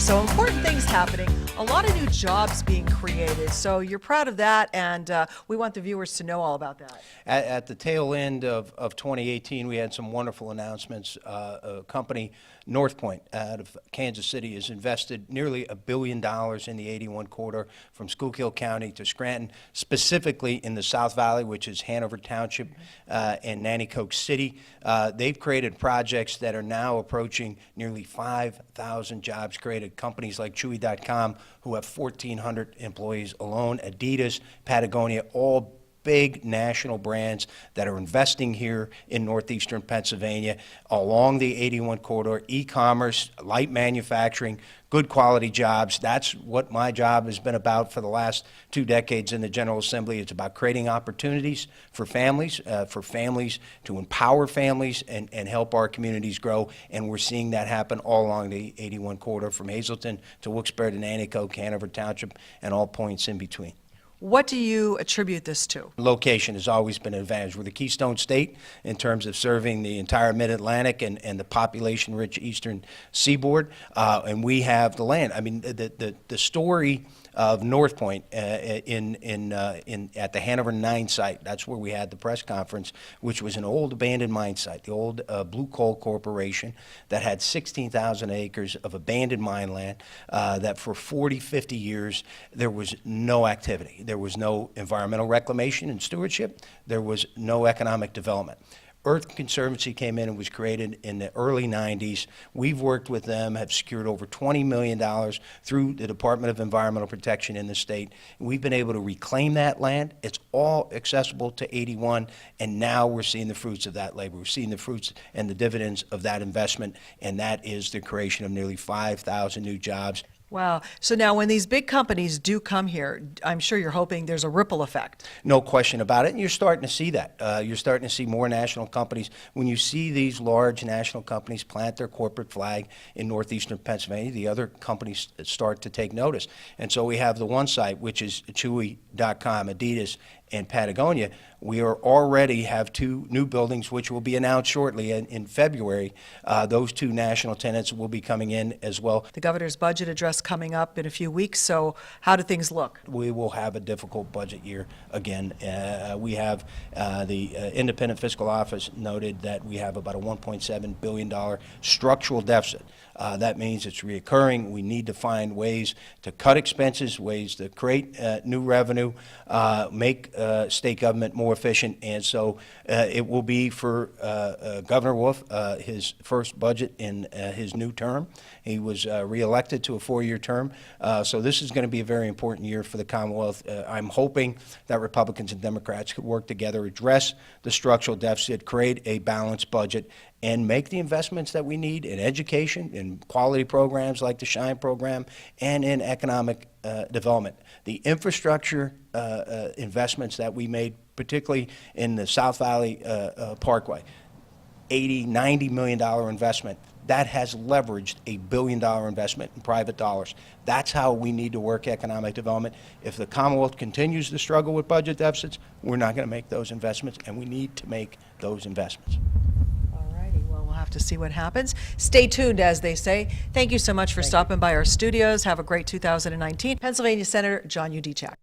So important things happening, a lot of new jobs being created. So you're proud of that, and we want the viewers to know all about that. At the tail end of 2018, we had some wonderful announcements. A company, North Point, out of Kansas City, has invested nearly $1 billion in the 81 corridor from Schuylkill County to Scranton, specifically in the South Valley, which is Hanover Township and Nanticoke City. They've created projects that are now approaching nearly 5,000 jobs created. Companies like Chewy.com, who have 1,400 employees alone, Adidas, Patagonia, all big national brands that are investing here in northeastern Pennsylvania along the 81 corridor, e-commerce, light manufacturing, good quality jobs. That's what my job has been about for the last 2 decades in the General Assembly. It's about creating opportunities for families to empower families and help our communities grow. And we're seeing that happen all along the 81 corridor from Hazleton to Wilkes-Barre to Nanticoke, Hanover Township, and all points in between. What do you attribute this to? Location has always been an advantage. We're the Keystone State in terms of serving the entire Mid-Atlantic and the population-rich eastern seaboard, and we have the land. I mean, the story of North Point at the Hanover 9 site, that's where we had the press conference, which was an old abandoned mine site, the old Blue Coal Corporation that had 16,000 acres of abandoned mine land that for 40, 50 years there was no activity. There was no environmental reclamation and stewardship. There was no economic development. Earth Conservancy came in and was created in the early 90s. We've worked with them, have secured over $20 million through the Department of Environmental Protection in the state. We've been able to reclaim that land. It's all accessible to 81, and now we're seeing the fruits of that labor. We're seeing the fruits and the dividends of that investment, and that is the creation of nearly 5,000 new jobs. Wow. So now when these big companies do come here, I'm sure you're hoping there's a ripple effect. No question about it, and you're starting to see that. You're starting to see more national companies. When you see these large national companies plant their corporate flag in northeastern Pennsylvania, the other companies start to take notice. And so we have the one site, which is Chewy.com, Adidas, and Patagonia. We are already have 2 new buildings, which will be announced shortly in February. Those 2 national tenants will be coming in as well. The governor's budget address coming up in a few weeks, so how do things look? We will have a difficult budget year again. We have the Independent Fiscal Office noted that we have about a $1.7 billion structural deficit. That means it's reoccurring. We need to find ways to cut expenses, ways to create new revenue, make state government more efficient, and so it will be for Governor Wolf, his first budget in his new term. He was reelected to a 4-year term, so this is going to be a very important year for the Commonwealth. I'm hoping that Republicans and Democrats could work together, address the structural deficit, create a balanced budget, and make the investments that we need in education, in quality programs like the SHINE program, and in economic development. The infrastructure investments that we made, particularly in the South Valley Parkway, $80, $90 million investment, that has leveraged a $1 billion investment in private dollars. That's how we need to work economic development. If the Commonwealth continues to struggle with budget deficits, we're not going to make those investments, and we need to make those investments. We'll have to see what happens. Stay tuned, as they say. Thank you so much for stopping by our studios. Have a great 2019. Pennsylvania Senator John Yudichak.